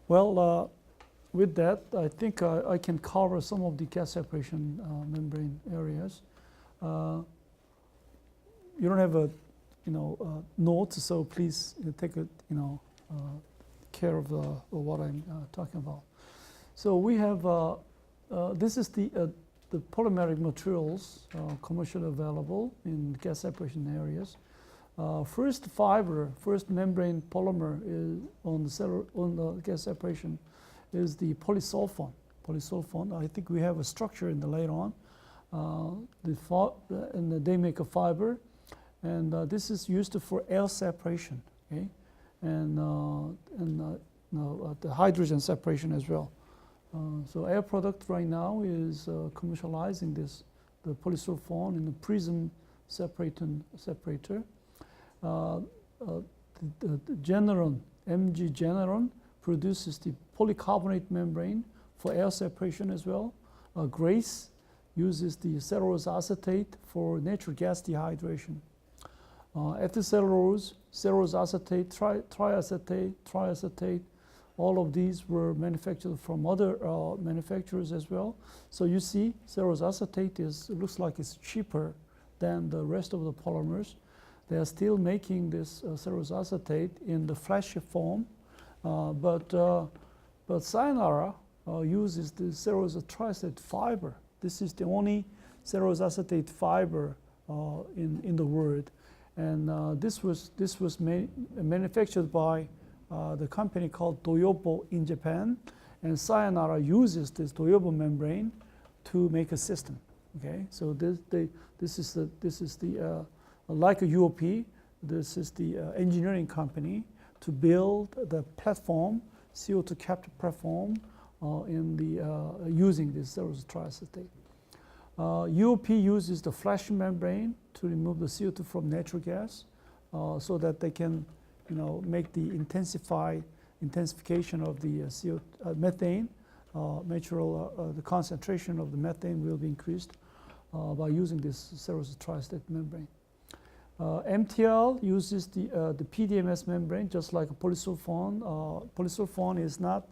Well, with that, I think I can cover some of the gas separation membrane areas. You don't have a, note, so please take a, care of what I'm talking about. So we have this is the polymeric materials commercially available in gas separation areas. First membrane polymer is on the gas separation is the polysulfone. I think we have a structure in the later on. And they make a fiber, and this is used for air separation, okay, and the hydrogen separation as well. So air product right now is commercializing the polysulfone in the prism separator. The Generon, MG Generon produces the polycarbonate membrane for air separation as well. Grace uses the cellulose acetate for natural gas dehydration. After cellulose acetate, triacetate, all of these were manufactured from other manufacturers as well. So you see, cellulose acetate looks like it's cheaper than the rest of the polymers. They are still making this cellulose acetate in the fleshy form, but Sayonara uses the cellulose triacetate fiber. This is the only cellulose acetate fiber in the world, and this was manufactured by the company called Toyobo in Japan, and Sayonara uses this Toyobo membrane to make a system. Okay, so this is the like a UOP. This is the engineering company to build the platform, CO2 capture platform, using this cellulose triacetate. UOP uses the flash membrane to remove the CO2 from natural gas, so that they can, make the intensification of the methane. The concentration of the methane will be increased by using this cellulose triacetate membrane. MTL uses the PDMS membrane, just like a polysulfone. Polysulfone is not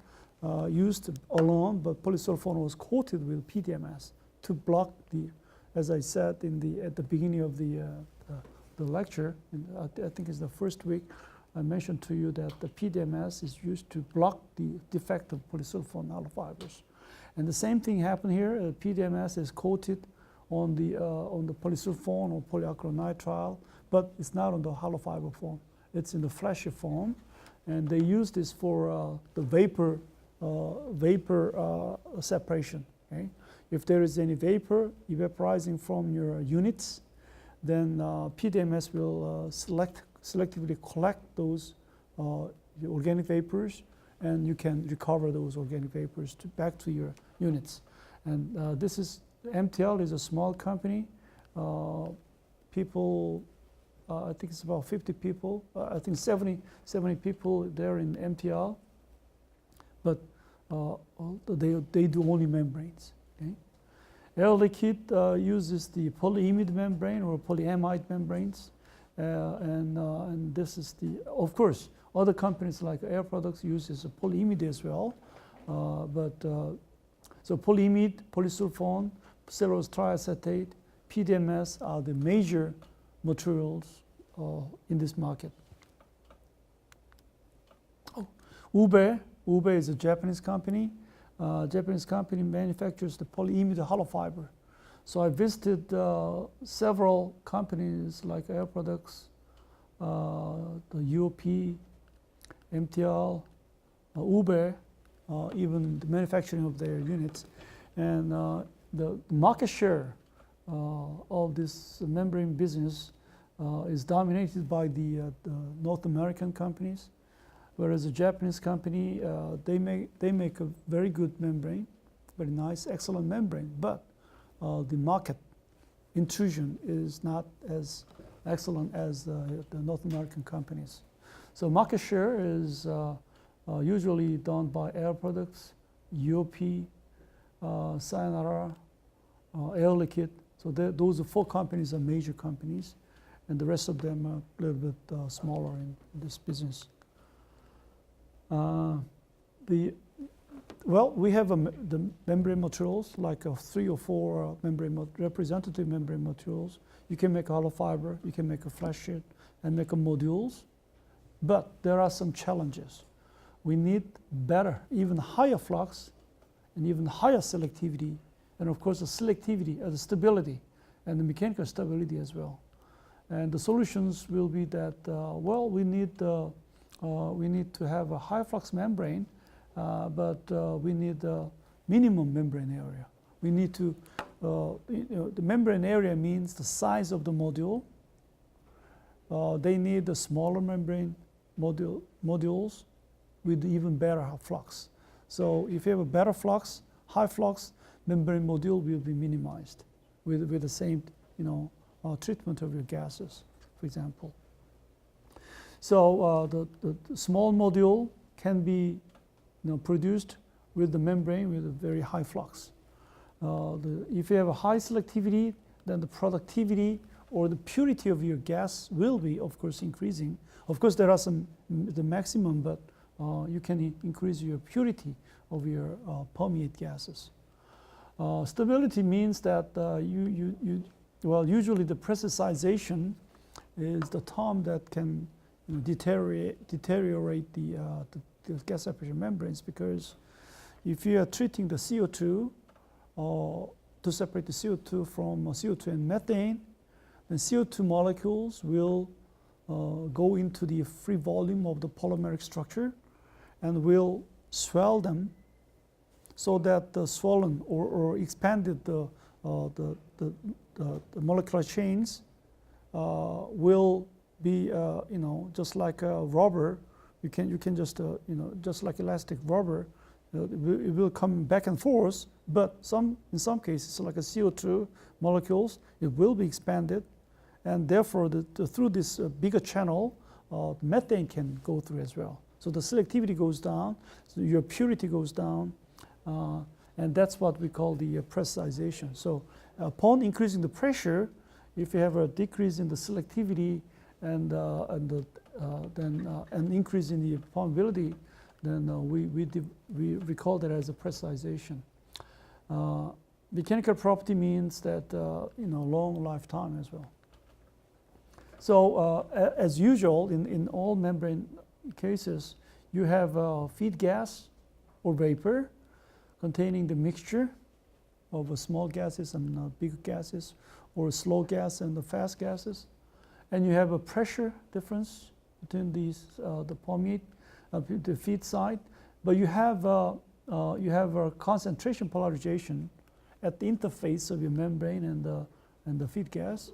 used alone, but polysulfone was coated with PDMS to block as I said at the beginning of the lecture, I think it's the first week, I mentioned to you that the PDMS is used to block the defect of polysulfone nanofibers. And the same thing happened here. PDMS is coated on the polysulfone or polyacrylonitrile, but it's not on the hollow fiber form. It's in the fleshy form, and they use this for the vapor separation. Okay? If there is any vapor evaporizing from your units, then PDMS will selectively collect those organic vapors, and you can recover those organic vapors back to your units. And MTL is a small company. People, I think it's about 50 people. I think 70 people there in MTL, but they do only membranes. Okay? Air Liquide uses the polyimide membrane or polyamide membranes, and this is of course, other companies like Air Products uses a polyimide as well, so polyimide, polysulfone, cellulose triacetate, PDMS are the major materials in this market. Ube is a Japanese company. Japanese company manufactures the polyimide hollow fiber. So I visited several companies like Air Products, the UOP, MTL, Ube, even the manufacturing of their units. And the market share of this membrane business is dominated by the North American companies, whereas the Japanese company, they make a very good membrane, very nice, excellent membrane, but the market intrusion is not as excellent as the North American companies. So market share is usually done by Air Products, UOP, Sayonara, Air Liquide. So those 4 companies are major companies, and the rest of them are a little bit smaller in this business. Well, we have the membrane materials, like 3 or 4 representative membrane materials. You can make a hollow fiber, you can make a flat sheet, and make a modules. But there are some challenges. We need better, even higher flux, and even higher selectivity, and of course the selectivity, the stability, and the mechanical stability as well. And the solutions will be that, well, we need to have a high flux membrane, but we need a minimum membrane area. We need to, the membrane area means the size of the module. They need the smaller membrane modules with even better flux. So if you have a better flux, high flux, membrane module will be minimized with the same, treatment of your gases, for example. So the small module can be produced with the membrane with a very high flux. If you have a high selectivity, then the productivity or the purity of your gas will be, of course, increasing. Of course, there are the maximum, but you can increase your purity of your permeate gases. Stability means that usually the precization is the term that can deteriorate the gas separation membranes, because if you are treating the CO2 to separate the CO2 from CO2 and methane, then CO2 molecules will go into the free volume of the polymeric structure and will swell them so that the swollen or expanded the molecular chains will be just like a rubber. You can just just like elastic rubber, it will come back and forth. But in some cases, like a CO2 molecules, it will be expanded, and therefore through this bigger channel, methane can go through as well. So the selectivity goes down, so your purity goes down, and that's what we call the pressurization. So upon increasing the pressure, if you have a decrease in the selectivity and an increase in the permeability, then we call that as a pressurization. Mechanical property means that long lifetime as well. So as usual in all membrane cases, you have feed gas or vapor containing the mixture of small gases and big gases, or slow gas and the fast gases, and you have a pressure difference between these the permeate, the feed side, but you have a concentration polarization at the interface of your membrane and the feed gas.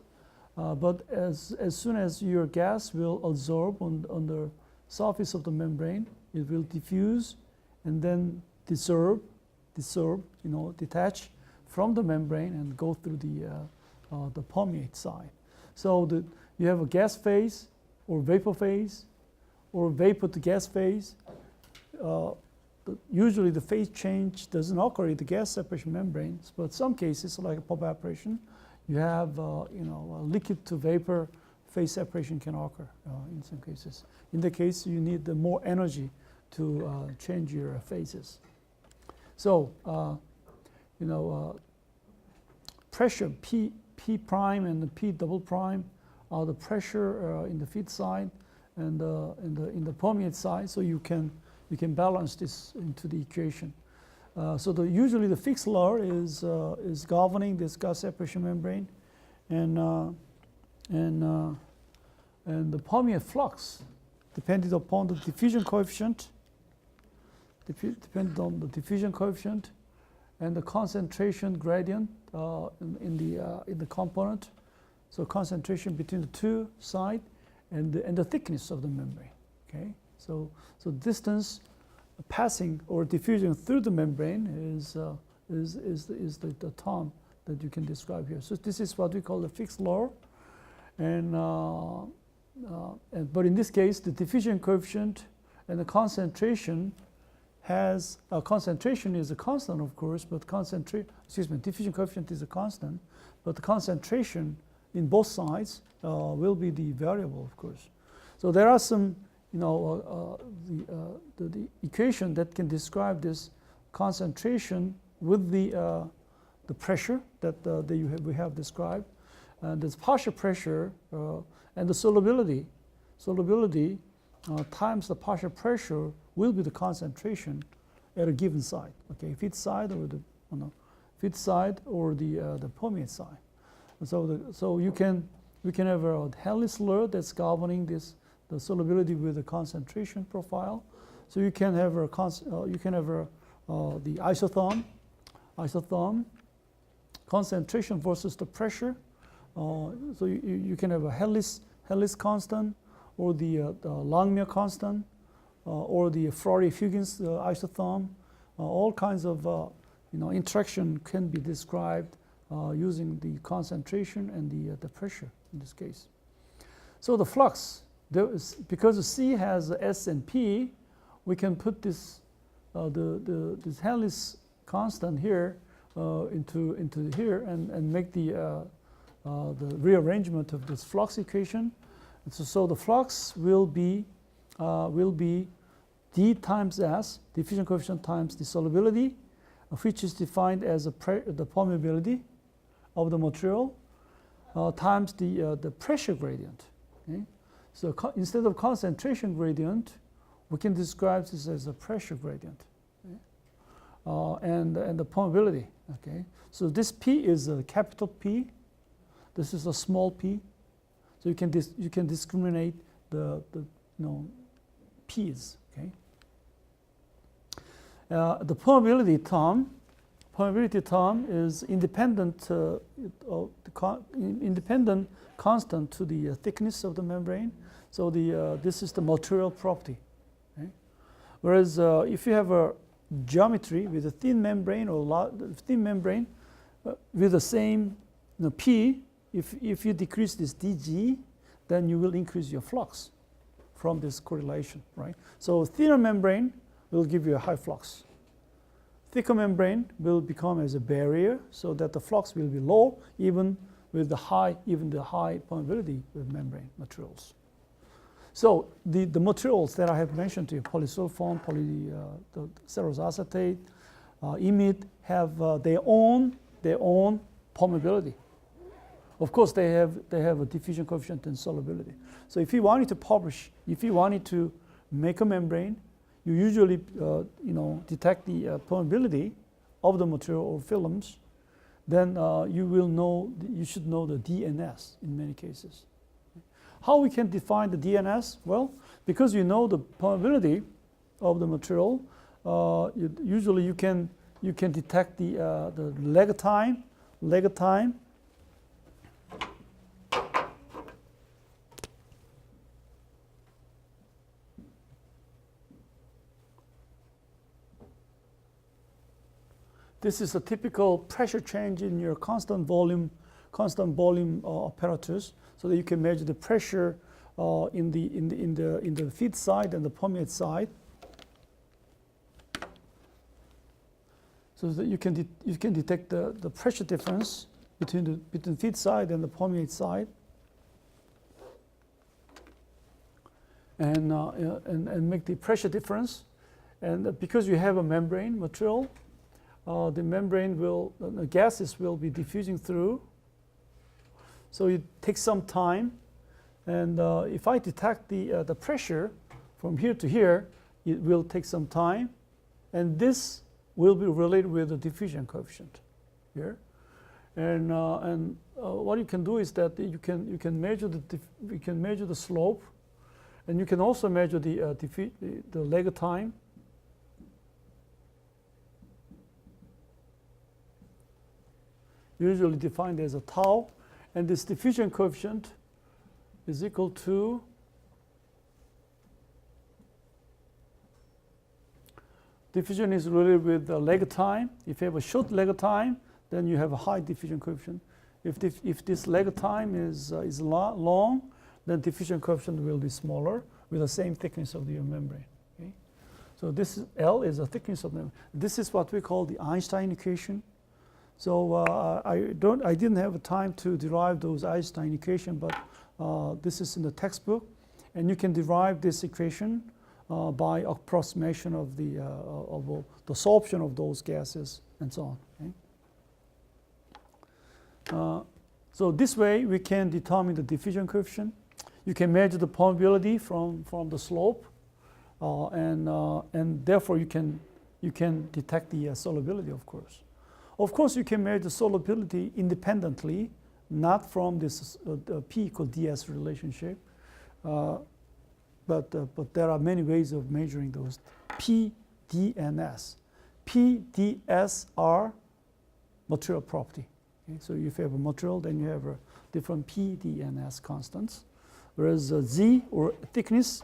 But as soon as your gas will absorb on the surface of the membrane, it will diffuse and then detach from the membrane and go through the permeate side. So you have a gas phase or vapor phase or vapor to gas phase. Usually the phase change doesn't occur in the gas separation membranes, but some cases like evaporation, you have liquid to vapor phase separation can occur in some cases. In the case you need more energy to change your phases. So pressure P prime and the P double prime are the pressure in the feed side and in the permeate side. So you can balance this into the equation. So usually the fixed law is governing this gas separation membrane, and the permeate flux depended upon the diffusion coefficient. Depended on the diffusion coefficient and the concentration gradient in the component. So concentration between the two sides and the thickness of the membrane. Okay, so distance passing or diffusion through the membrane is the term that you can describe here. So this is what we call the fixed law, but in this case the diffusion coefficient and the concentration has concentration is a constant, of course, but diffusion coefficient is a constant, but the concentration in both sides will be the variable, of course. So there are some the equation that can describe this concentration with the pressure that we have described, and this partial pressure and the solubility times the partial pressure will be the concentration at a given site. Okay, feed side or the feed side or the permeate side. So you can have a Henle slur that's governing the solubility with the concentration profile. So you can have the isotherm concentration versus the pressure. So you can have a Henle's constant or the Langmuir constant or the Florey-Huggins isotherm. All kinds of interaction can be described using the concentration and the pressure in this case. So the flux, because C has S and P, we can put this this Henle's constant here into here and make the rearrangement of this flux equation. And so the flux will be D times S, diffusion coefficient times the solubility, which is defined as the permeability of the material times the pressure gradient. Okay? So instead of concentration gradient, we can describe this as a pressure gradient, okay? And the permeability. Okay, so this P is a capital P. This is a small p. So you can discriminate the p's. Okay. The permeability term is independent independent constant to the thickness of the membrane. So this is the material property. Okay? Whereas if you have a geometry with a thin membrane or thin membrane with the same P, if you decrease this dg, then you will increase your flux from this correlation, right? So thinner membrane will give you a high flux. Thicker membrane will become as a barrier so that the flux will be low even with the high permeability with membrane materials. So the materials that I have mentioned to you, polysulfone, the cellulose acetate, imide, have their own permeability. Of course, they have a diffusion coefficient and solubility. So if you wanted to publish, if you wanted to make a membrane, you usually detect the permeability of the material or films. Then you should know the DNS in many cases. How we can define the DNS? Well, because you know the permeability of the material, usually you can detect the lag time. This is a typical pressure change in your constant volume apparatus, so that you can measure the pressure in the feed side and the permeate side, so that you can detect the pressure difference between feed side and the permeate side, and make the pressure difference. And because you have a membrane material, the gases will be diffusing through. So it takes some time, and if I detect the pressure from here to here, it will take some time, and this will be related with the diffusion coefficient here. And what you can do is that you can measure the slope, and you can also measure the lag time. Usually defined as a tau, and this diffusion coefficient is equal to diffusion is related with the lag time. If you have a short lag time, then you have a high diffusion coefficient. If this lag time is long, then diffusion coefficient will be smaller with the same thickness of your membrane. Okay? So this L is the thickness of membrane. This is what we call the Einstein equation. So I didn't have time to derive those Einstein equation, but this is in the textbook, And you can derive this equation by approximation of the absorption of those gases and so on. Okay? So this way we can determine the diffusion coefficient. You can measure the permeability from the slope, and therefore you can detect the solubility, of course. Of course, you can measure the solubility independently, not from this P equal ds relationship, but there are many ways of measuring those P, D, and S. P, D, S are material property. Okay? So if you have a material, then you have a different P, D, and S constants. Whereas Z, or thickness,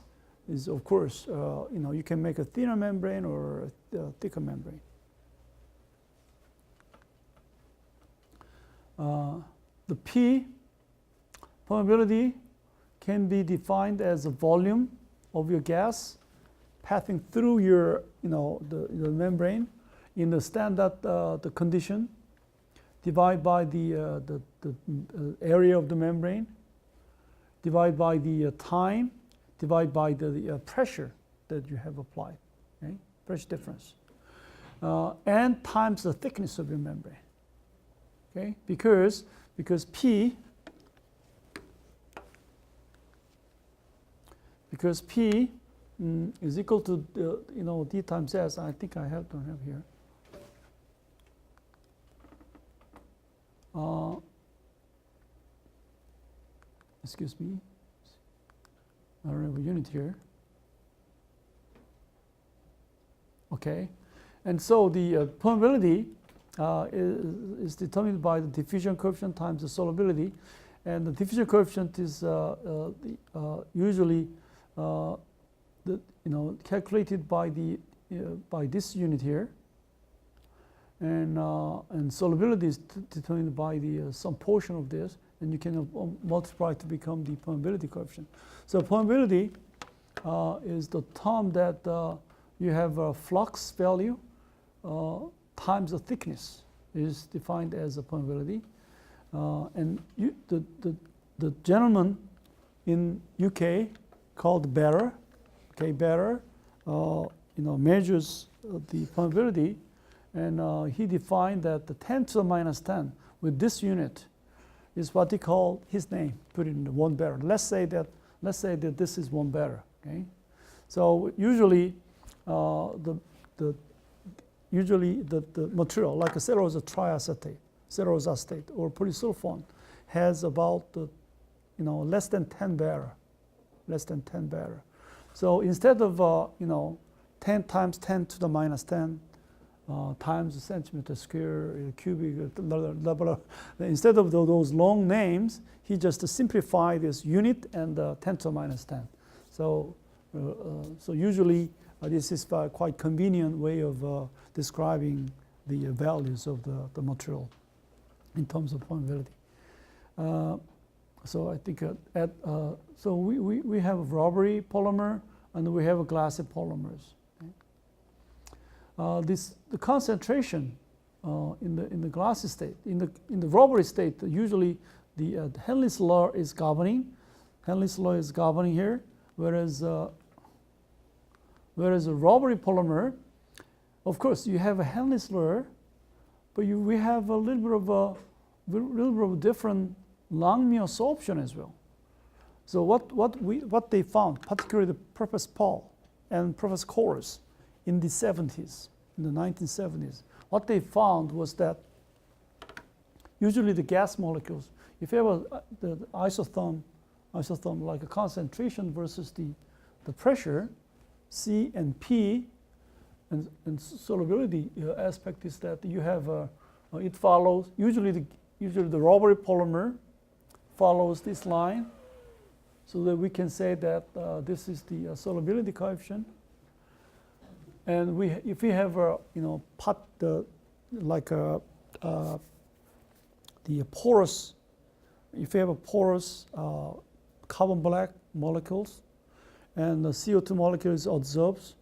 is of course, you can make a thinner membrane or a thicker membrane. The P, permeability, can be defined as a volume of your gas passing through your, the membrane in the standard the condition, divided by the area of the membrane, divided by the time, divided by the pressure that you have applied, okay? Pressure difference, and times the thickness of your membrane. Okay, because P is equal to D times S. I think don't have here. Excuse me. I don't have a unit here. Okay, and so the permeability is determined by the diffusion coefficient times the solubility, and the diffusion coefficient is usually calculated by by this unit here, and solubility is determined by some portion of this, and you can multiply to become the permeability coefficient. So permeability is the term that you have a flux value times the thickness is defined as a permeability, and the gentleman in UK called Better, measures the permeability, and he defined that the 10 to the minus 10 with this unit is what he called his name. Put it in the 1 Better. Let's say that this is 1 Better. Okay, so usually the material, like a cellulose triacetate, or polysulfone, has about less than 10 Barer. So instead of 10 times 10 to the minus 10 times a centimeter square, cubic, blah, blah, blah, instead of those long names, he just simplified this unit and 10 to the minus 10. So usually this is a quite convenient way of describing the values of the material in terms of permeability. So I think so we have a rubbery polymer and we have a glassy polymers. Okay? The concentration in the glassy state, in the rubbery state, usually the Henry's law is governing. Henry's law is governing here, whereas a rubbery polymer, of course, you have a Henry's law, but we have a little bit of different Langmuir absorption as well. So what they found, particularly the Professor Paul and Professor Corus in the 70s, in the 1970s, what they found was that usually the gas molecules, if you have the isotherm like a concentration versus the pressure, C and P, and solubility aspect is that you have it follows usually the rubbery polymer follows this line, so that we can say that this is the solubility coefficient. And if we have the porous, if you have a porous carbon black molecules, and the CO2 molecule is adsorbs,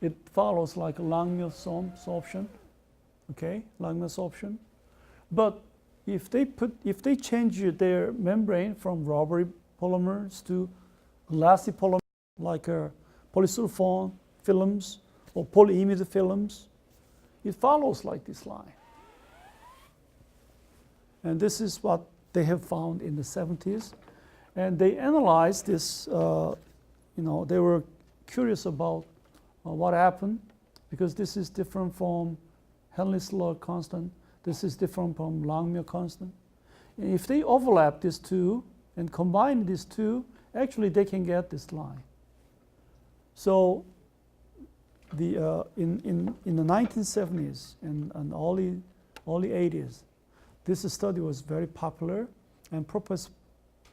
it follows like a Langmuir absorption, okay, Langmuir absorption. But if they change their membrane from rubbery polymers to glassy polymer like polysulfone films or polyimide films, it follows like this line. And this is what they have found in the 70s. And they analyzed this, they were curious about what happened, because this is different from Henle-Slug constant. This is different from Langmuir constant. And if they overlap these two and combine these two, actually they can get this line. So in the 1970s and early 80s, this study was very popular, and Professor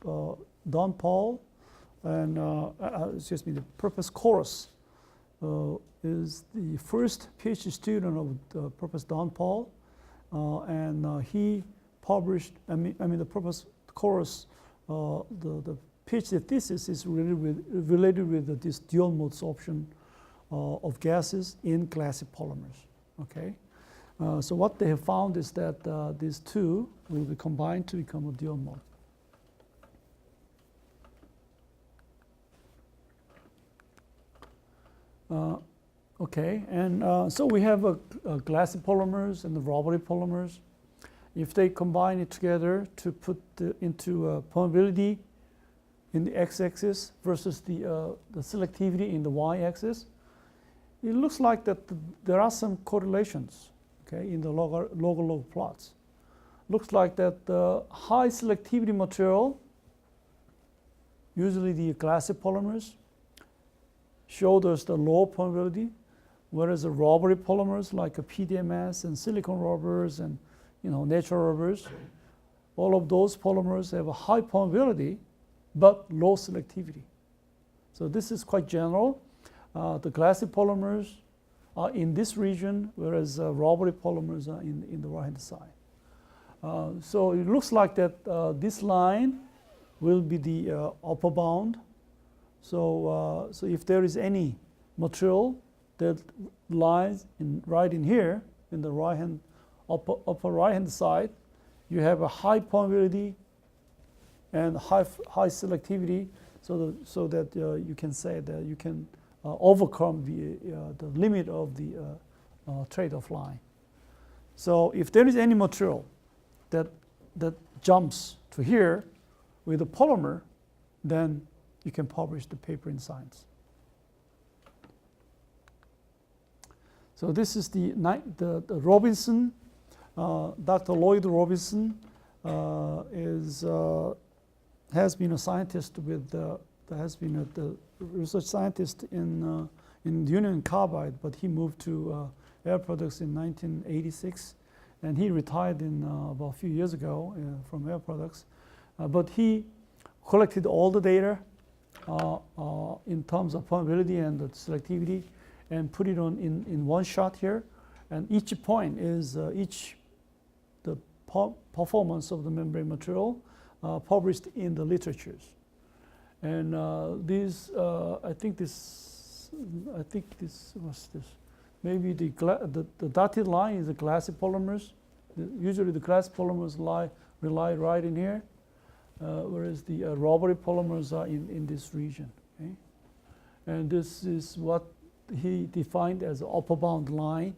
Don Paul and the Professor Chorus is the first PhD student of Professor Don Paul, and he published. The Professor Chorus, the PhD thesis is related with this dual mode sorption of gases in glassy polymers. Okay, so what they have found is that these two will be combined to become a dual mode. Okay, and so we have glassy polymers and the rubbery polymers. If they combine it together to put into permeability in the x-axis versus the selectivity in the y-axis, it looks like that there are some correlations, okay, in the log plots. Looks like that the high selectivity material, usually the glassy polymers, showed us the low permeability, whereas the rubbery polymers like PDMS and silicone rubbers and natural rubbers, all of those polymers have a high permeability but low selectivity. So this is quite general. The glassy polymers are in this region, whereas rubbery polymers are in the right-hand side. So it looks like that this line will be the upper bound. So if there is any material that lies right in here, in the upper right-hand side, you have a high permeability and high selectivity, so that you can say that you can overcome the limit of the trade-off line. So if there is any material that jumps to here with a polymer, then you can publish the paper in Science. So this is the Robinson, Dr. Lloyd Robinson has been a scientist has been the research scientist in Union Carbide, but he moved to Air Products in 1986, and he retired about a few years ago from Air Products. But he collected all the data in terms of permeability and the selectivity, and put it on in one shot here. And each point is the performance of the membrane material published in the literatures. And I think this was this. Maybe the dotted line is the glassy polymers. Usually the glassy polymers rely right in here, whereas the rubbery polymers are in this region. Okay? And this is what he defined as the upper bound line.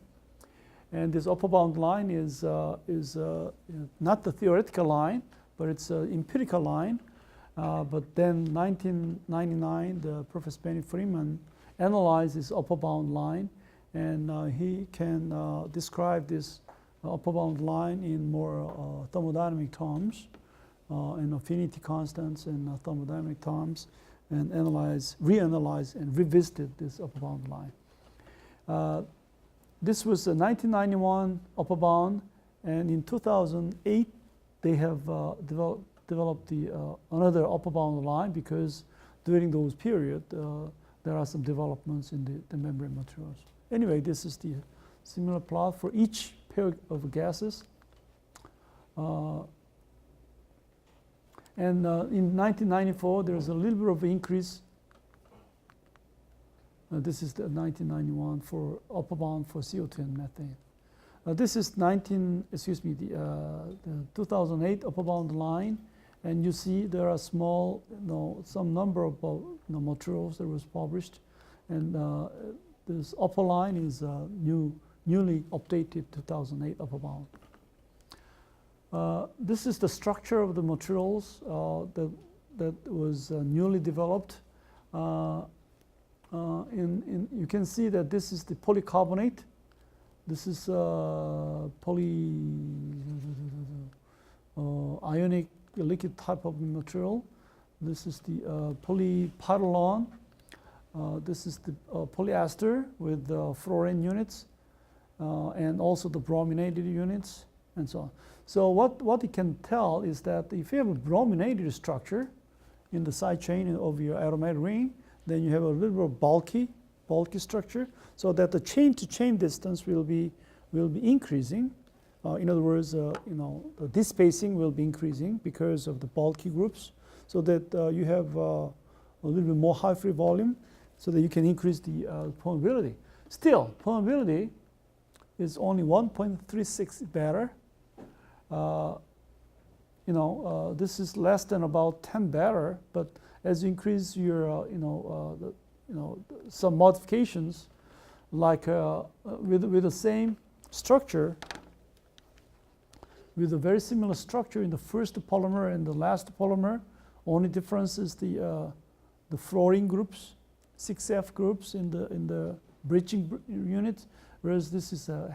And this upper bound line is not the theoretical line, but it's an empirical line. But then 1999, the Professor Benny Freeman analyzed this upper bound line, and he can describe this upper bound line in more thermodynamic terms, and affinity constants and thermodynamic terms, and reanalyzed and revisited this upper bound line. This was a 1991 upper bound, and in 2008 they have developed another upper bound line, because during those period there are some developments in the membrane materials. Anyway, this is the similar plot for each pair of gases. And in 1994, there's a little bit of increase. This is the 1991 for upper bound for CO2 and methane. This is the 2008 upper bound line, And you see there are small, some number of materials that was published, and this upper line is newly updated 2008 upper bound. This is the structure of the materials that was newly developed. You can see that this is the polycarbonate. This is ionic liquid type of material. This is the polypyrrolone. This is the polyester with fluorine units, and also the brominated units, and so on. So what you can tell is that if you have a brominated structure in the side chain of your aromatic ring, then you have a little bit of bulky structure, so that the chain-to-chain distance will be increasing. In other words, this spacing will be increasing because of the bulky groups, so that you have a little bit more high free volume, so that you can increase the permeability. Still, permeability is only 1.36 batter. This is less than about 10 batter, but as you increase your, some modifications, like with the same structure, with a very similar structure in the first polymer and the last polymer, only difference is the fluorine groups, 6F groups in the breaching unit, whereas this is a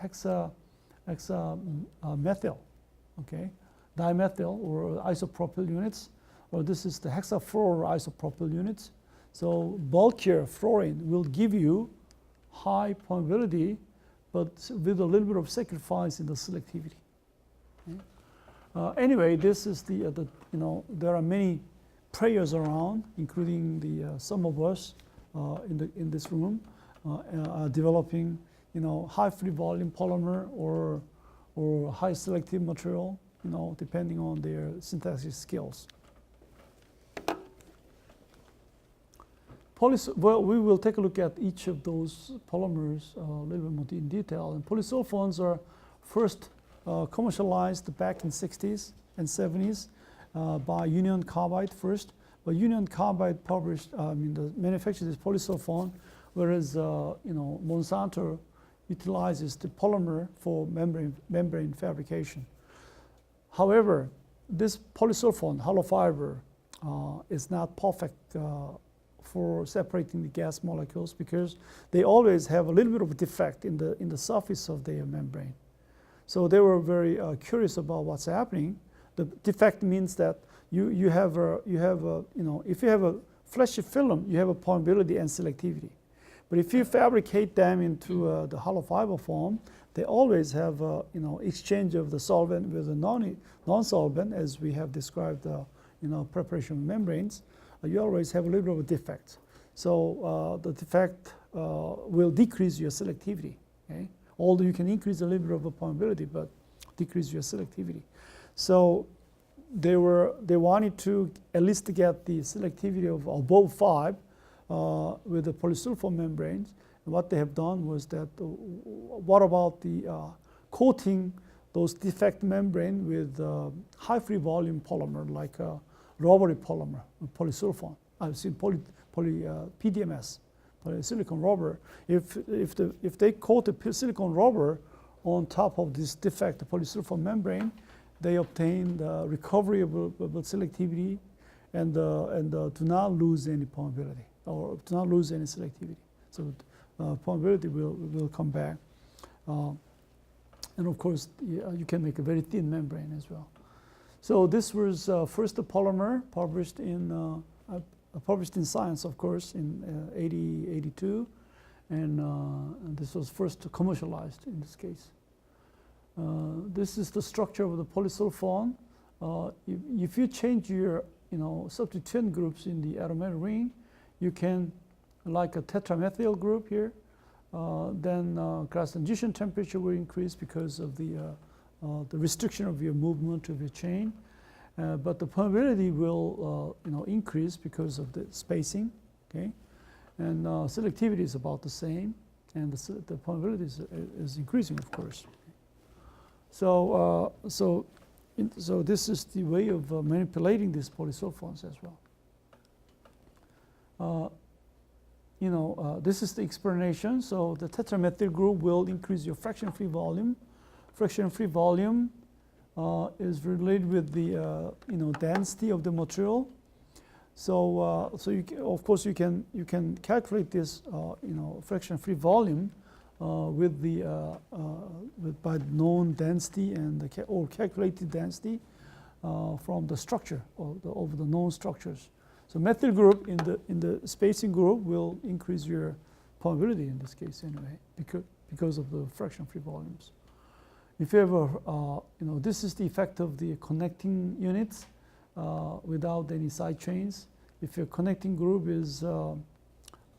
hexamethyl, okay, dimethyl or isopropyl units, or this is the hexafluoro isopropyl units. So bulkier fluorine will give you high permeability, but with a little bit of sacrifice in the selectivity. Okay? Anyway, this is there are many players around, including some of us in this room, developing high free volume polymer or high selective material, depending on their synthesis skills. Well, we will take a look at each of those polymers a little bit more in detail. And polysulfones are first commercialized back in 60s and 70s by Union Carbide first. But Union Carbide manufactured this polysulfone, whereas Monsanto utilizes the polymer for membrane fabrication. However, this polysulfone hollow fiber is not perfect for separating the gas molecules, because they always have a little bit of a defect in the surface of their membrane. So they were very curious about what's happening. The defect means that if you have a fleshy film, you have a permeability and selectivity. But if you fabricate them into the hollow fiber form, they always have exchange of the solvent with the non-solvent, as we have described preparation of membranes. You always have a little bit of a defect. So the defect will decrease your selectivity. Okay? Although you can increase a little bit of a permeability, but decrease your selectivity. So they wanted to at least get the selectivity of above 5 with the polysulfone membranes. And what they have done was that, what about the coating those defect membrane with high free volume polymer, like rubbery polymer, polysulfone. I've seen PDMS, polysilicon rubber. If they coat the silicon rubber on top of this defect, the polysulfone membrane, they obtain the recoverable selectivity and do not lose any permeability or do not lose any selectivity. So permeability will come back. And of course, you can make a very thin membrane as well. So this was first polymer published in Science, of course, in 82, and this was first commercialized in this case. This is the structure of the polysulfone. If you change your substituent groups in the aromatic ring, you can, like a tetramethyl group here, then glass transition temperature will increase because of the restriction of your movement of your chain. But the permeability will increase because of the spacing, okay? And selectivity is about the same, and the permeability is increasing, of course. So so this is the way of manipulating these polysulfones as well. This is the explanation. So the tetramethyl group will increase your fraction-free volume. Fraction-free volume is related with the density of the material. So of course you can calculate this fraction-free volume with by known density or calculated density from the structure of the known structures. So methyl group in the spacing group will increase your permeability in this case anyway because of the fraction-free volumes. If you have this is the effect of the connecting units without any side chains. If your connecting group is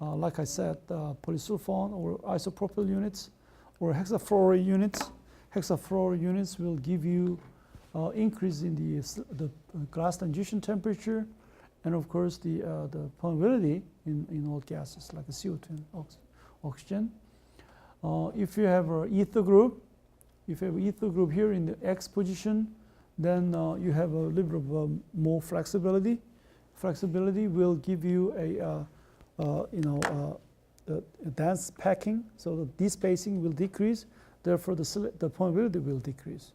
like I said, polysulfone or isopropyl units or hexafluoride units will give you increase in the glass transition temperature, and of course the permeability in all gases like CO2 and oxygen. If you have an ether group, here in the X position, then you have a little bit of more flexibility. Flexibility will give you a dense packing, so the despacing will decrease. Therefore, the permeability will decrease.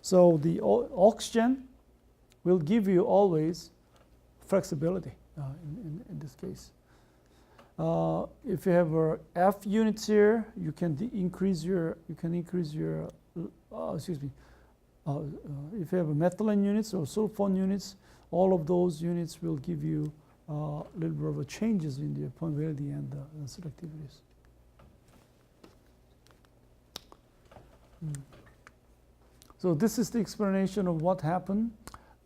So the oxygen will give you always flexibility in this case. If you have F units here, you can increase your. If you have methylene units or sulfone units, all of those units will give you a little bit of changes in the permeability and the selectivities. So this is the explanation of what happened.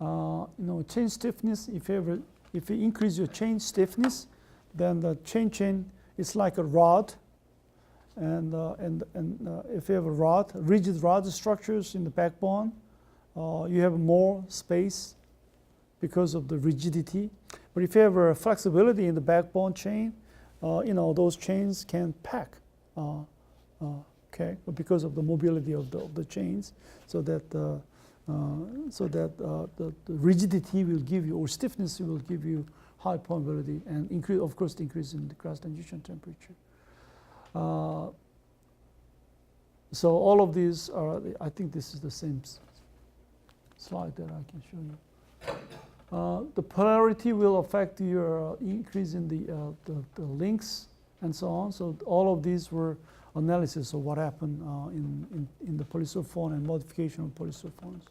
Chain stiffness. If you increase your chain stiffness, then the chain is like a rod, and if you have a rigid rod structures in the backbone, you have more space because of the rigidity. But if you have a flexibility in the backbone chain, those chains can pack. But because of the mobility of the chains, so that the rigidity will give you, or stiffness will give you high permeability and increase, of course, the increase in the glass transition temperature. So all of these are, I think this is the same slide that I can show you. The polarity will affect your increase in the links and so on. So all of these were analysis of what happened in the polysulfone and modification of polysulfones.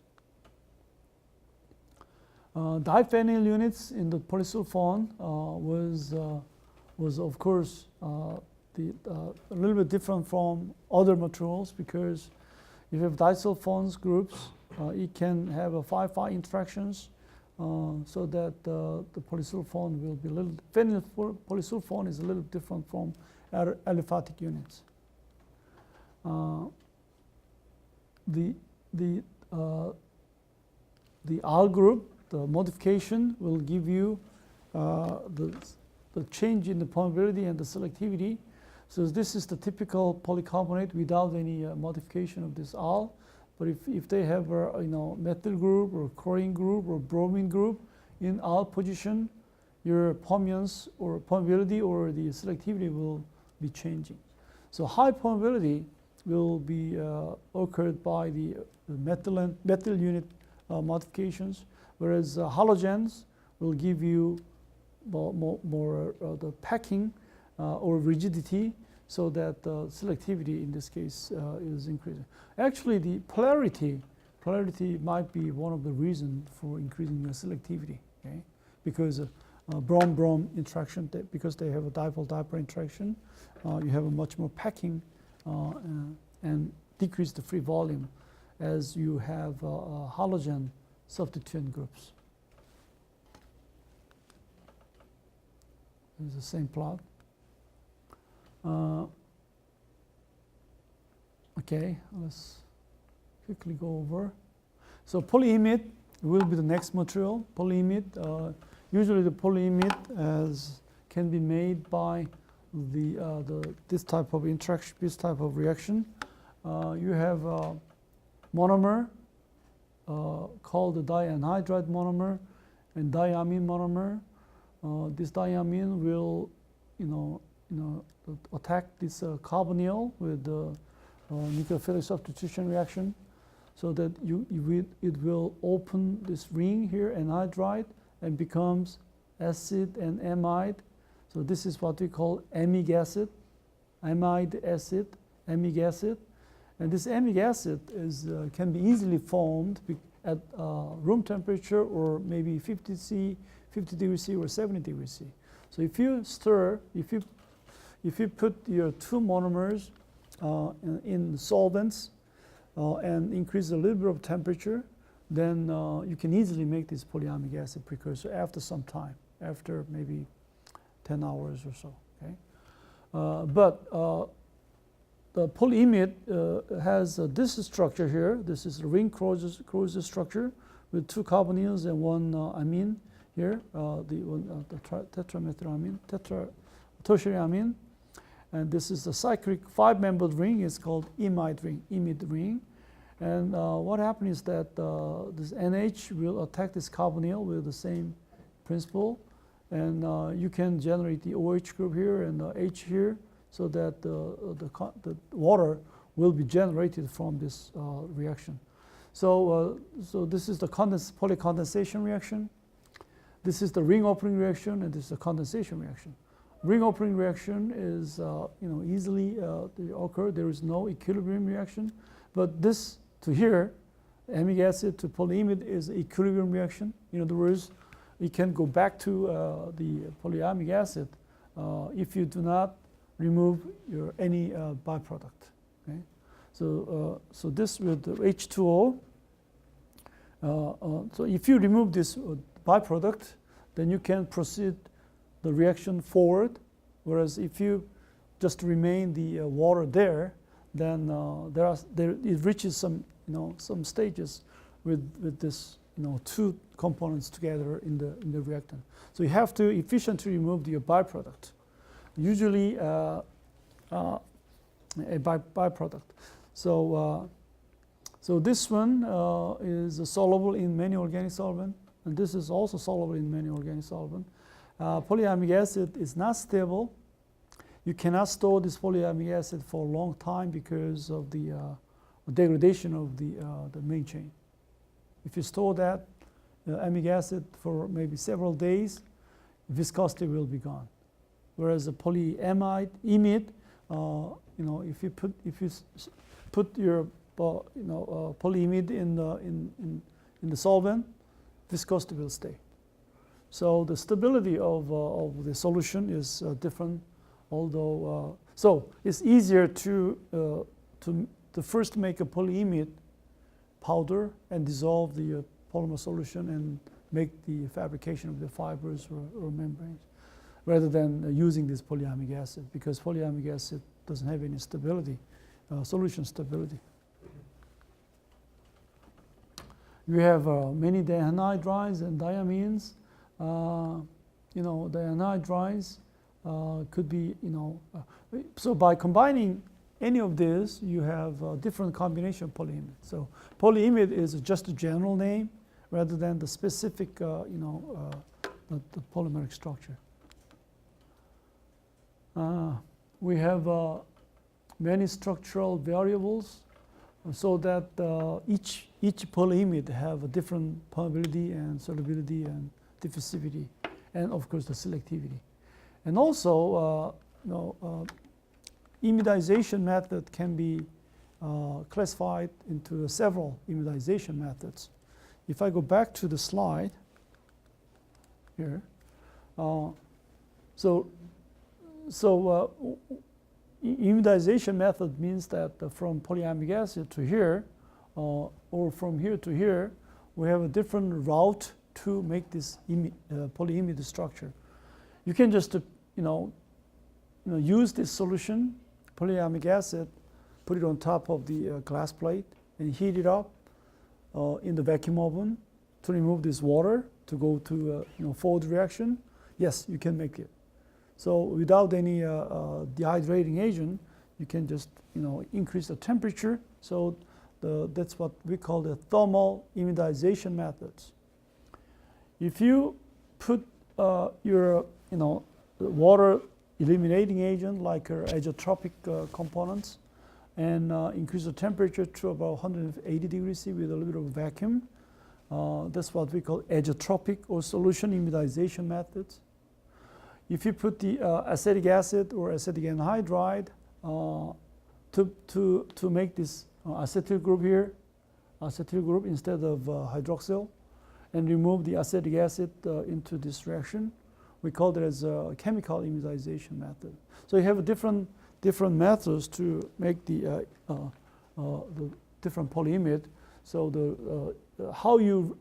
Diphenyl units in the polysulfone was of course a little bit different from other materials, because if you have disulfones groups, it can have a 5-5 interactions, so that the polysulfone will be phenyl polysulfone is a little different from aliphatic units. The R group, the modification will give you the change in the permeability and the selectivity. So this is the typical polycarbonate without any modification of this R. But if they have a methyl group or chlorine group or bromine group in R position, your permeance or permeability or the selectivity will be changing. So high permeability will be occurred by the methyl unit modifications, whereas halogens will give you more the packing or rigidity, so that the selectivity in this case is increasing. Actually, the polarity might be one of the reasons for increasing your selectivity, okay? Because brom-brom interaction, because they have a dipole-dipole interaction, you have a much more packing and decrease the free volume as you have halogen substituent groups. It's the same plot. Okay, let's quickly go over. So polyimide will be the next material. Polyimide, usually the polyimide can be made by this type of interaction, this type of reaction. You have monomer called the dianhydride monomer and diamine monomer. This diamine will, attack this carbonyl with the nucleophilic substitution reaction, so that it will open this ring here, anhydride, and becomes acid and amide. So this is what we call amic acid, amide acid, amic acid. And this amic acid can be easily formed at room temperature, or maybe 50 degrees C or 70 degrees C. So if you stir, if you put your two monomers in solvents and increase a little bit of temperature, then you can easily make this polyamic acid precursor after some time, after maybe 10 hours or so. Okay? But the polyimide has this structure here. This is a ring closure structure with two carbonyls and one amine here, the tetramethylamine, tertiary amine. And this is a cyclic 5-membered ring. It's called imide ring. And what happens is that this NH will attack this carbonyl with the same principle. And you can generate the OH group here and the H here, so that the water will be generated from this reaction. So this is the polycondensation reaction. This is the ring opening reaction, and this is the condensation reaction. Ring opening reaction is easily occur. There is no equilibrium reaction, but this to here, amic acid to polyimide, is an equilibrium reaction. In other words, it can go back to the polyamic acid if you do not remove any byproduct. Okay, so this with the H2O. So if you remove this byproduct, then you can proceed the reaction forward. Whereas if you just remain the water there, then it reaches some stages with this two components together in the reactant. So you have to efficiently remove the byproduct. Usually a byproduct. So this one is soluble in many organic solvent, and this is also soluble in many organic solvent. Polyamic acid is not stable. You cannot store this polyamic acid for a long time because of the degradation of the main chain. If you store that amic acid for maybe several days, viscosity will be gone. Whereas the polyimide, if you put your polyimide in the solvent, viscosity will stay. So the stability of the solution is different. Although so it's easier to first make a polyimide powder and dissolve the polymer solution and make the fabrication of the fibers or membranes, rather than using this polyamic acid, because polyamic acid doesn't have any stability, solution stability. We have many dianhydrides and diamines. Dianhydrides could be, so by combining any of this, you have a different combination of polyimide. So polyimide is just a general name rather than the specific, the polymeric structure. We have many structural variables, so that each polyimide have a different permeability and solubility and diffusivity, and of course the selectivity. And also, imidization method can be classified into several imidization methods. If I go back to the slide here, imidization method means that from polyamic acid to here, or from here to here, we have a different route to make this polyimide structure. You can just use this solution, polyamic acid, put it on top of the glass plate and heat it up in the vacuum oven to remove this water to go to forward reaction. Yes, you can make it. So without any dehydrating agent, you can just increase the temperature, so that's what we call the thermal imidization methods. If you put your water eliminating agent like azeotropic components and increase the temperature to about 180 degrees C with a little bit of vacuum, that's what we call azeotropic or solution imidization methods. If you put the acetic acid or acetic anhydride to make this acetyl group here, acetyl group instead of hydroxyl, and remove the acetic acid into this reaction, we call that as a chemical imidization method. So you have different methods to make the different polyimide. So how you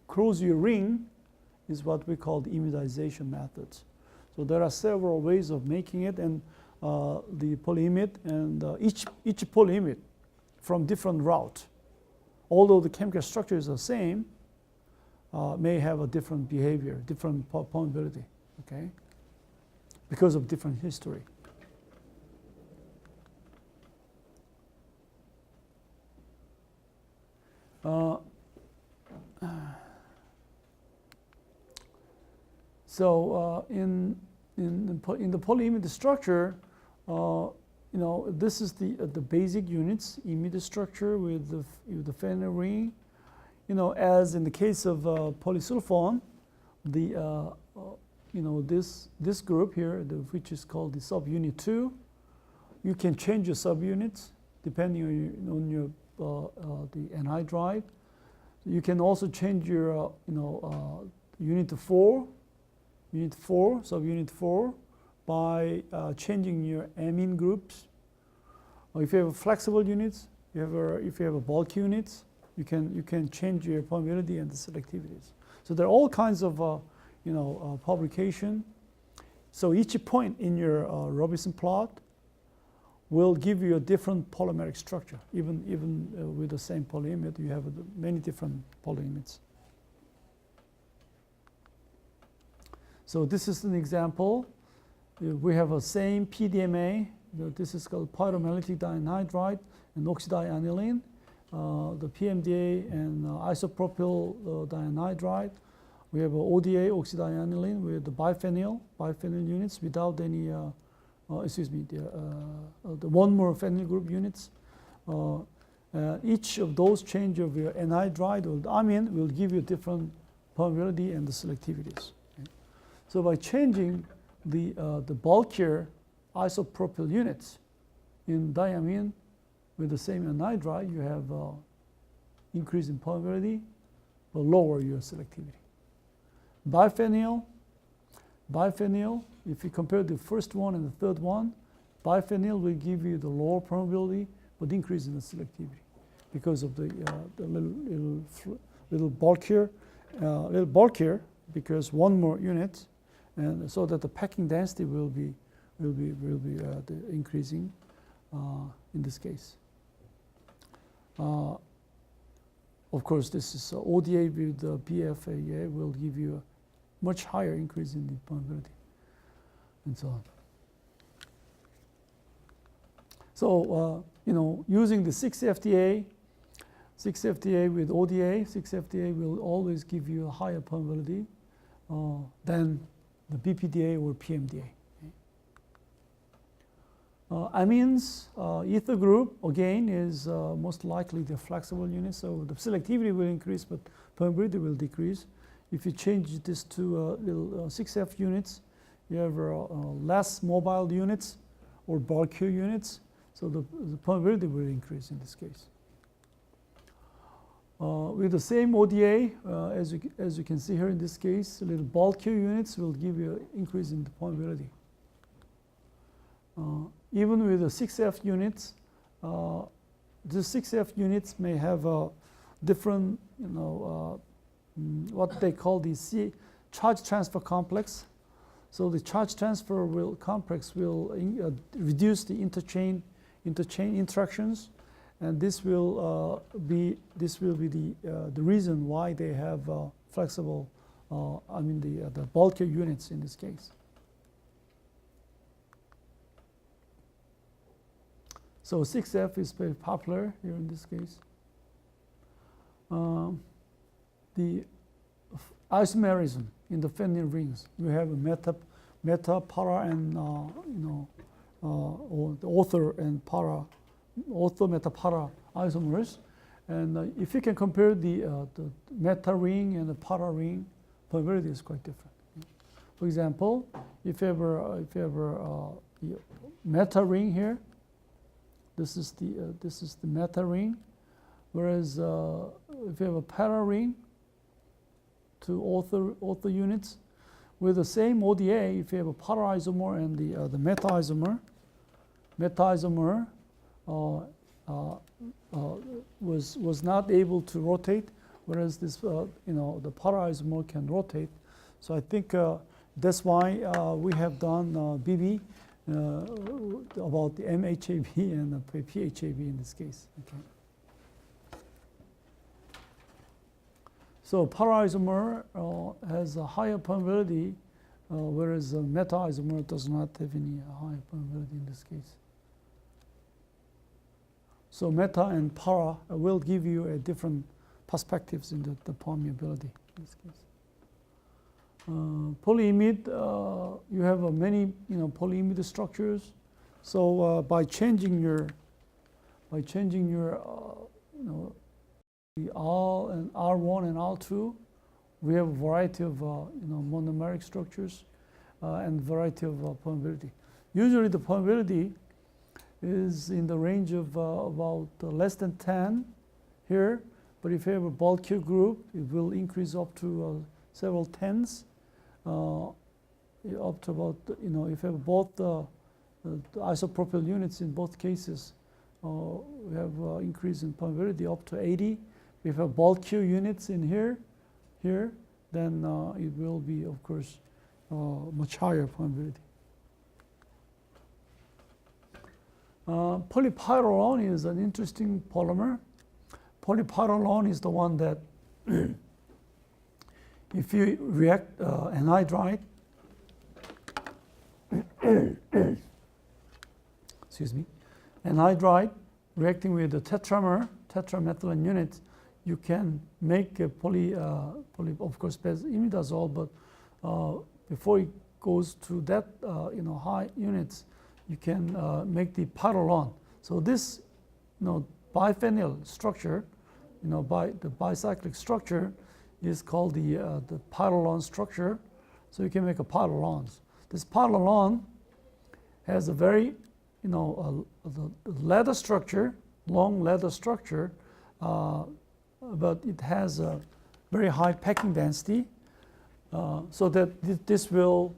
close your ring is what we call the imidization methods. So there are several ways of making it, and the polyimide and each polyimide from different route, although the chemical structure is the same, may have a different behavior, different permeability, okay, because of different history. So in the polyimide structure, this is the basic units, imide structure with the phenyl ring. As in the case of polysulfone, this group here, which is called the subunit 2, you can change your subunits depending on your the anhydride. You can also change your unit 4, subunit 4, by changing your amine groups. Or if you have flexible units, if you have a bulk units, you can change your permeability and the selectivities. So there are all kinds of publication. So each point in your Robinson plot will give you a different polymeric structure. Even with the same polyimide, you have many different polyimides. So this is an example. We have a same PDMA. This is called pyromelanitic dianhydride and oxydianiline. The PMDA and isopropyl dianhydride. We have ODA, oxydianiline, with the biphenyl units without any, the one more phenyl group units. Each of those change of your anhydride or amine will give you different permeability and the selectivities. Okay. So by changing the bulkier isopropyl units in diamine with the same anhydride, you have increase in permeability but lower your selectivity. Biphenyl, if you compare the first one and the third one, biphenyl will give you the lower permeability but increase in the selectivity because of the little bulkier, because one more unit, and so that the packing density will be increasing in this case. Of course, this is ODA with the BFAA will give you a much higher increase in the permeability, and so on. So using the 6-FTA with ODA, 6-FTA will always give you a higher permeability than the BPDA or PMDA. Amines, ether group, again, is most likely the flexible unit, so the selectivity will increase, but permeability will decrease. If you change this to 6F units, you have less mobile units or bulkier units, so the permeability will increase in this case. With the same ODA, as you can see here in this case, a little bulkier units will give you an increase in the permeability. Even with the 6F units, the 6F units may have a different, what they call the charge transfer complex. So the charge transfer complex will reduce the interchain interactions, and this will be the reason why they have flexible, the bulkier units in this case. So 6F is very popular here in this case. the isomerism in the phenyl rings. We have a meta, para, and or the ortho and para, ortho, meta, para isomers. And if you can compare the meta ring and the para ring, permeability is quite different. For example, if you have a meta ring here, this is the meta ring, whereas if you have a para ring, to ortho units, with the same ODA, if you have a para isomer and the meta isomer was not able to rotate, whereas this the para isomer can rotate. So I think that's why we have done BB about the MHAB and the PHAB in this case. Okay. So para isomer has a higher permeability, whereas meta isomer does not have any high permeability in this case. So meta and para will give you a different perspectives in the permeability in this case. Polyimide, you have many polyimide structures. So by changing your the R and R1 and R2, we have a variety of monomeric structures and variety of permeability. Usually the permeability is in the range of about less than 10 here, but if you have a bulkier group, it will increase up to several tens, up to about, if you have both the isopropyl units in both cases, we have increase in permeability up to 80. If you have bulkier units in here, then it will be, of course, much higher permeability. Polypyrrolone is an interesting polymer. Polypyrrolone is the one that if you react anhydride, excuse me, anhydride reacting with the tetramethylene unit, you can make a of course, imidazole, but before it goes to that, high units, you can make the pyrrolone. So this, biphenyl structure, by the bicyclic structure, is called the pyrrolone structure. So you can make a pyrrolones. This pyrrolone has a very, the leather structure, long leather structure, but it has a very high packing density, so that this will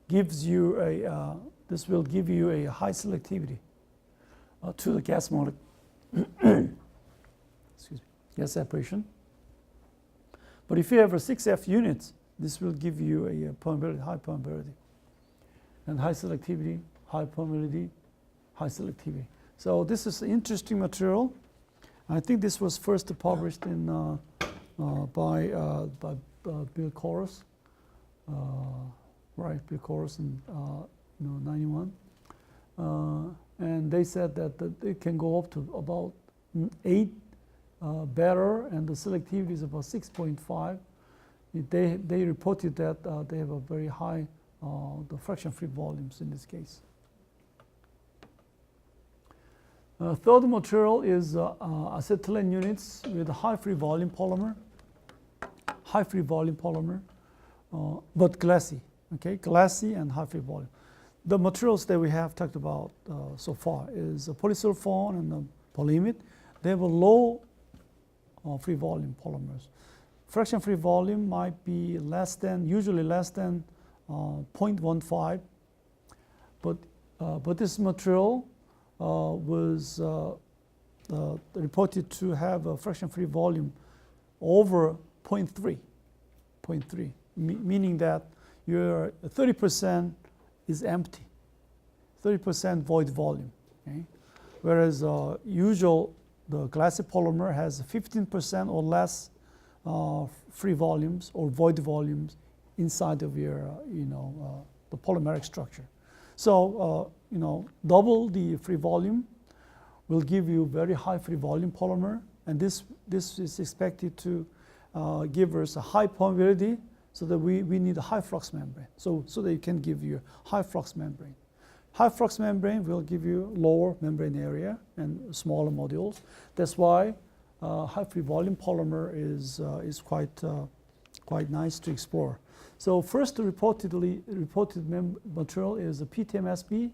give you a high selectivity to the gas molecule. Excuse me, gas separation. But if you have a 6F units, this will give you a permeability, high permeability, and high selectivity, high permeability, high selectivity. So this is an interesting material. I think this was first published in by Bill Corus, Bill Corus in 91, and they said that it can go up to about 8 better, and the selectivity is about 6.5. They reported that they have a very high the fraction-free volumes in this case. Third material is acetylene units with a high free volume polymer, but glassy, okay, glassy and high free volume. The materials that we have talked about so far is polysulfone and the polyimide. They have a low free volume polymers. Fraction free volume might be usually less than 0.15, but this material was reported to have a fraction-free volume over 0.3, meaning that your 30% is empty, 30% void volume. Okay? Whereas the glassy polymer has 15% or less free volumes or void volumes inside of your, the polymeric structure. So, double the free volume will give you very high free volume polymer, and this is expected to give us a high permeability, so that we need a high flux membrane. So that it can give you high flux membrane. High flux membrane will give you lower membrane area and smaller modules. That's why high free volume polymer is quite nice to explore. So first reported material is a PTMSB,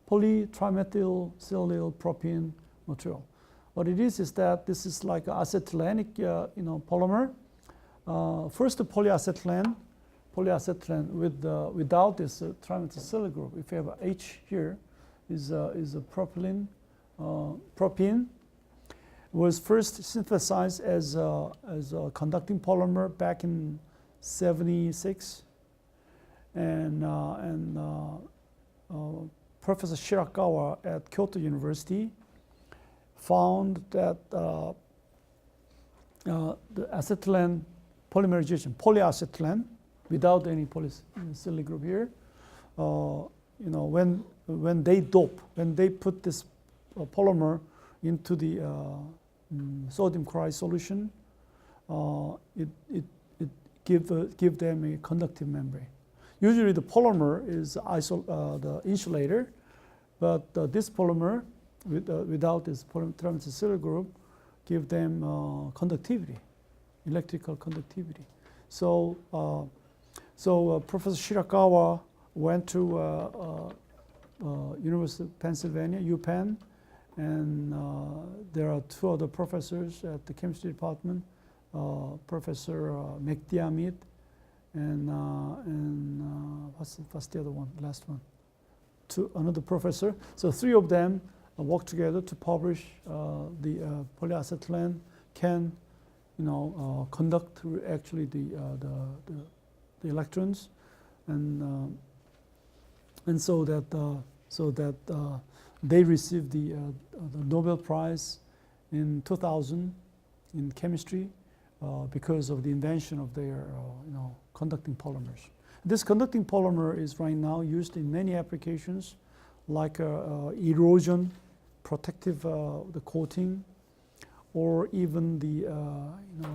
polytrimethylsilyl propene material. What it is that this is like acetylenic polymer. First, the polyacetylene without this trimethylsilyl group. If you have a H here, is a propylene. Propene was first synthesized as a conducting polymer back in '76, and Professor Shirakawa at Kyoto University found that the acetylene polymerization, polyacetylene, without any polysilyl group here, when they put this polymer into the sodium chloride solution, it give them a conductive membrane. Usually the polymer is the insulator, but this polymer without this trimethylsilyl group give them conductivity, electrical conductivity. So Professor Shirakawa went to University of Pennsylvania, UPenn, and there are two other professors at the chemistry department, Professor McDiarmid and what's the other one, last one? Another professor. So three of them worked together to publish the polyacetylene can conduct actually the electrons, and so that they received the Nobel Prize in 2000 in chemistry because of the invention of their conducting polymers. This conducting polymer is right now used in many applications, like erosion, protective the coating, or even the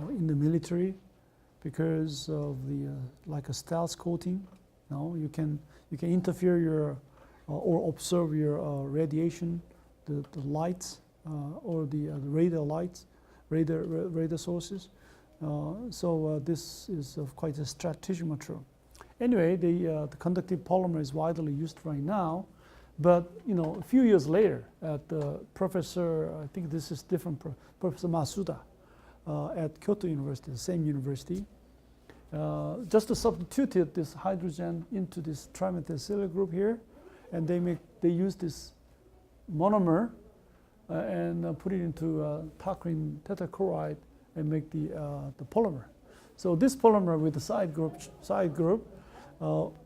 in the military, because of the like a stealth coating. You can interfere your or observe your radiation, the lights or the radar lights, radar sources. So this is quite a strategic material. Anyway, the conductive polymer is widely used right now, but a few years later, at Professor, I think this is different, Professor Masuda at Kyoto University, the same university, just substituted this hydrogen into this trimethylsilyl group here, and they use this monomer and put it into tacrine tetrachloride and make the polymer. So this polymer with the side group,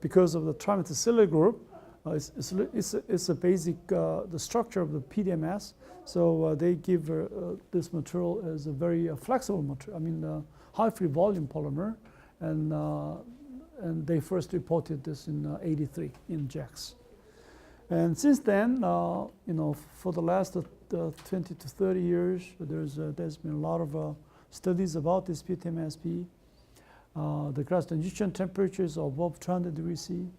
because of the trimethylsilyl group, it's a basic the structure of the PDMS. So they give this material as a very flexible material. I mean, high free volume polymer, and they first reported this in '83 in JACS. And since then, for the last 20 to 30 years, there's been a lot of studies about this PTMSP. The glass transition temperature is above 200 degrees C,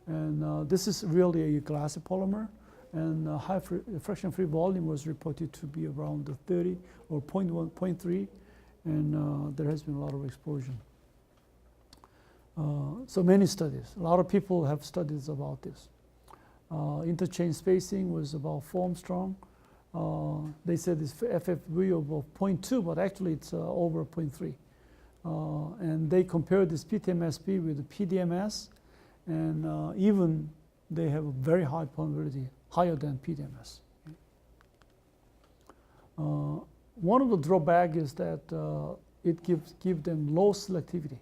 and this is really a glassy polymer. And high friction-free volume was reported to be around 30 or 0.1, 0.3, and there has been a lot of explosion. So many studies. A lot of people have studies about this. Interchange spacing was about 4 Armstrong. They said it's FFV of 0.2, but actually it's over 0.3. And they compared this PTMSP with the PDMS, and even they have a very high permeability, higher than PDMS. One of the drawbacks is that it gives them low selectivity.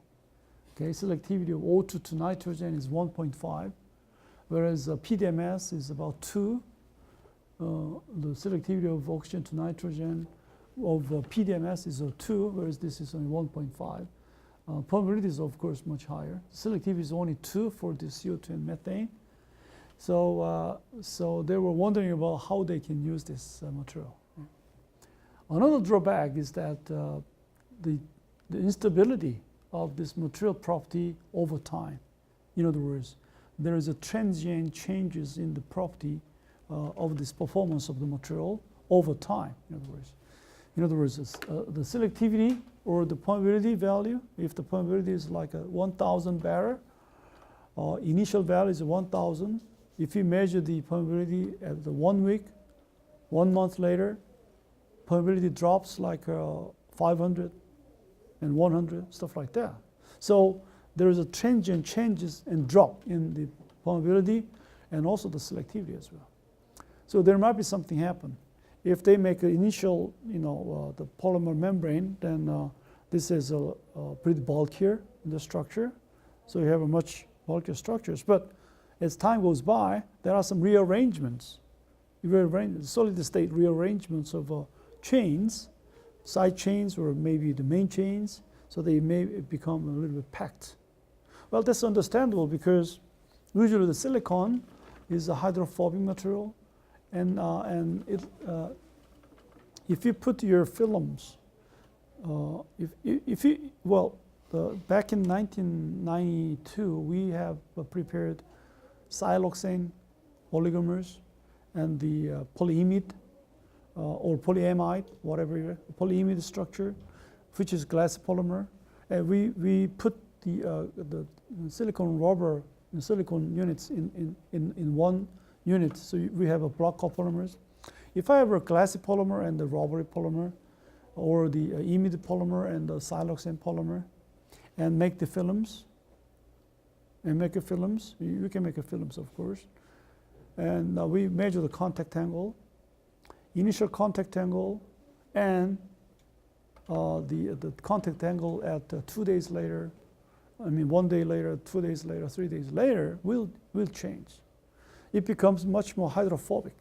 Okay, selectivity of O2 to nitrogen is 1.5, whereas PDMS is about 2. The selectivity of oxygen to nitrogen of PDMS is 2, whereas this is only 1.5. Permeability is, of course, much higher. Selectivity is only 2 for the CO2 and methane. So they were wondering about how they can use this material. Another drawback is that the instability of this material property over time. In other words, there is a transient changes in the property of this performance of the material over time. In other words, the selectivity or the permeability value, if the permeability is like a 1,000 barrel, initial value is 1,000. If you measure the permeability at the 1 week, 1 month later, permeability drops like 500 and 100, stuff like that. So there is a transient changes and drop in the permeability and also the selectivity as well. So there might be something happen. If they make an initial, the polymer membrane, then this is a pretty bulkier in the structure. So you have a much bulkier structures. But as time goes by, there are some rearrangements, solid state rearrangements of chains, side chains or maybe the main chains, so they may become a little bit packed. Well, that's understandable because usually the silicon is a hydrophobic material, and if you put your films, back in 1992, we have prepared siloxane oligomers and the polyimide or polyamide, whatever, polyimide structure, which is glass polymer. And we put the silicon rubber and silicon units in one unit. So we have a block copolymers. If I have a glassy polymer and the rubbery polymer, or the imide polymer and the siloxane polymer, and make the films, you can make a films, of course. And we measure the contact angle, initial contact angle, and the contact angle at 2 days later, 1 day later, 2 days later, 3 days later, will change. It becomes much more hydrophobic.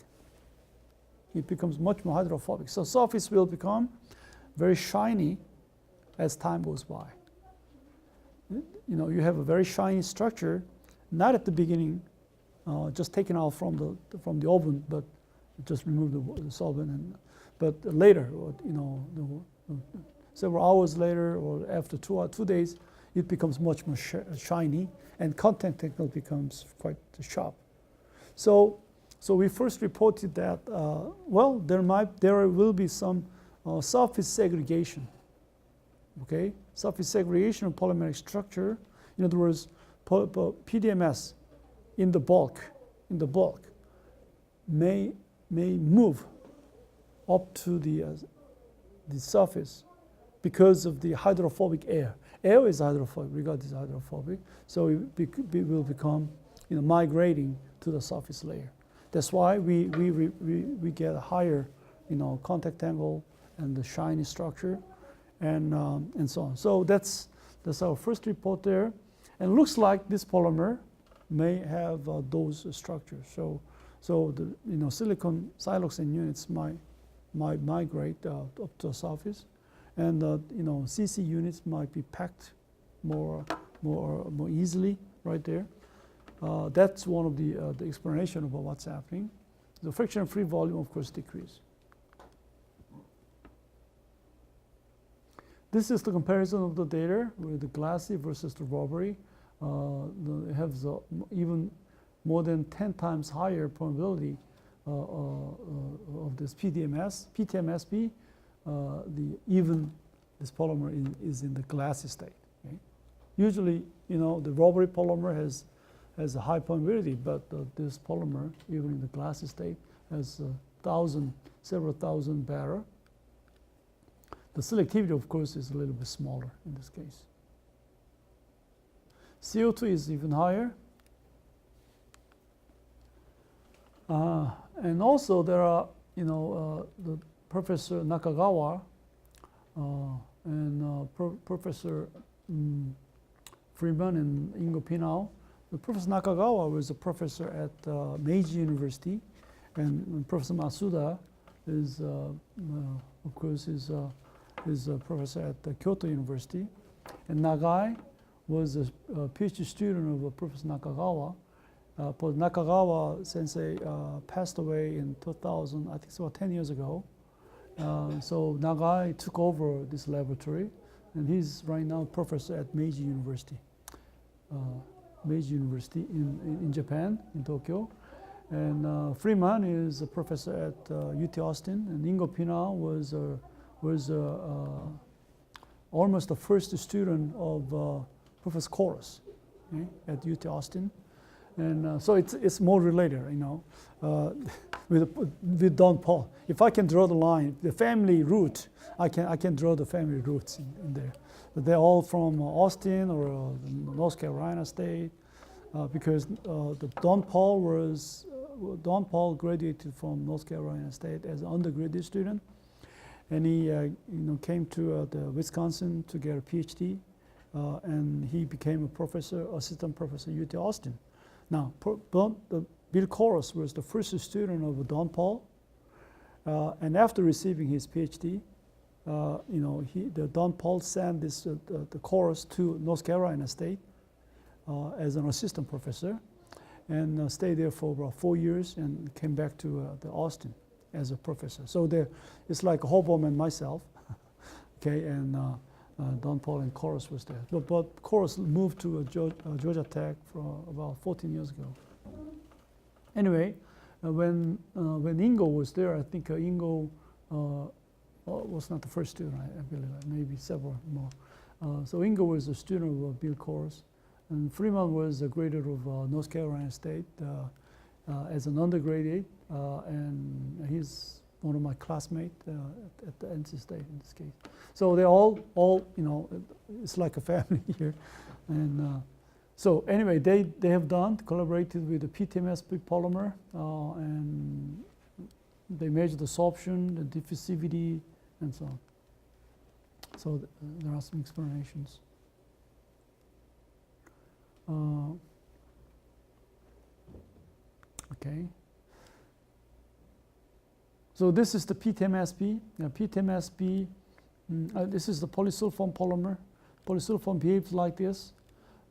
So surface will become very shiny as time goes by. You have a very shiny structure, not at the beginning, just taken out from the oven, but just remove the solvent, but later, several hours later or after 2 days, it becomes much more shiny, and contact angle becomes quite sharp. So we first reported that there will be some surface segregation. Okay, surface segregation of polymeric structure. In other words, PDMS in the bulk may move up to the surface because of the hydrophobic air. Air is hydrophobic, regarded as hydrophobic, so it will become migrating to the surface layer. That's why we get a higher contact angle and the shiny structure, and so on. So that's our first report there, and looks like this polymer may have those structures. So the silicon siloxane units might migrate up to the surface, and CC units might be packed more easily right there. That's one of the explanation about what's happening. The friction-free volume, of course, decrease. This is the comparison of the data with the glassy versus the rubbery. It has even more than 10 times higher permeability of this PTMSP. This polymer is in the glassy state. Okay? Usually, the rubbery polymer has a high permeability, but this polymer, even in the glassy state, has several thousand barrel. The selectivity, of course, is a little bit smaller in this case. CO2 is even higher. And also there are, the Professor Nakagawa and Professor Freeman and Ingo Pinau. The Professor Nakagawa was a professor at Meiji University, and Professor Masuda is, of course, is a professor at Kyoto University. And Nagai was a PhD student of Professor Nakagawa. But Nakagawa sensei passed away in 2000, I think it's about 10 years ago. So Nagai took over this laboratory, and he's right now professor at Meiji University. Meiji University in Japan, in Tokyo. And Freeman is a professor at UT Austin, and Ingo Pina was almost the first student of Professor Koros, okay, at UT Austin. And so it's more related, you know, with Don Paul. If I can draw the line, the family root, I can draw the family roots in there. But they're all from Austin or North Carolina State, because the Don Paul graduated from North Carolina State as an undergraduate student, and he came to the Wisconsin to get a PhD, and he became a professor, assistant professor at UT Austin. Now, Bill Koros was the first student of Don Paul, and after receiving his PhD, Don Paul sent the Koros to North Carolina State as an assistant professor, and stayed there for about 4 years, and came back to the Austin as a professor. So it's like Hobom and myself, okay, and Don Paul and Koros was there. But Koros moved to Georgia Tech for about 14 years ago. Anyway, when Ingo was there, I think Ingo was not the first student, I believe, maybe several more. So Ingo was a student of Bill Koros, and Freeman was a graduate of North Carolina State as an undergraduate, and he's one of my classmates at the NC State in this case. So they're all it's like a family here. And so anyway, they have collaborated with the PTMSP polymer, and they measure the sorption, the diffusivity, and so on. So there are some explanations. Okay. So this is the PTMSP. PTMSP, this is the polysulfone polymer. Polysulfone behaves like this.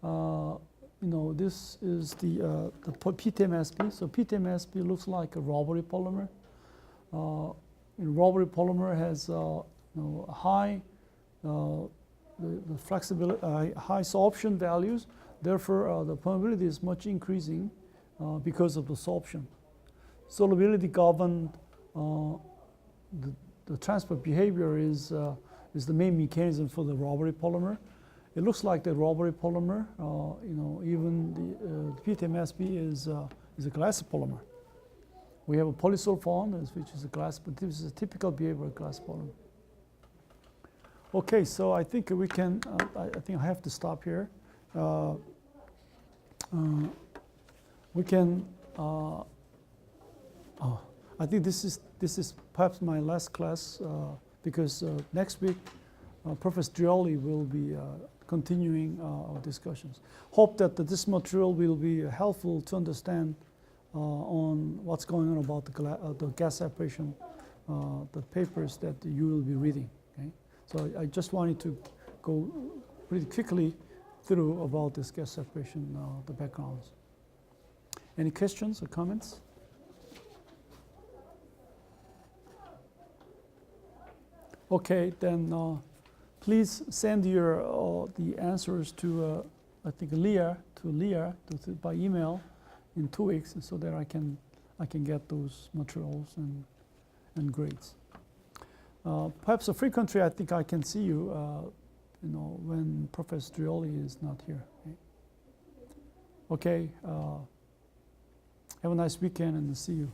This is the PTMSP. So PTMSP looks like a rubbery polymer. Rubbery polymer has high the flexibility, high sorption values. Therefore, the permeability is much increasing because of the sorption. Solubility governed. The transport behavior is the main mechanism for the rubbery polymer. It looks like the rubbery polymer. Even the PTMSP is a glassy polymer. We have a polysulfone, which is a glass, but this is a typical behavior of glass polymer. Okay, so I think we can. I think I have to stop here. We can. I think this is perhaps my last class because next week Professor Drioli will be continuing our discussions. Hope that this material will be helpful to understand on what's going on about the gas separation, the papers that you will be reading. Okay, so I just wanted to go really quickly through about this gas separation, the backgrounds. Any questions or comments? Okay, then please send your the answers to I think Leah by email in 2 weeks, so that I can get those materials and grades. Perhaps a frequently, I think I can see you when Professor Drioli is not here. Okay, have a nice weekend and see you.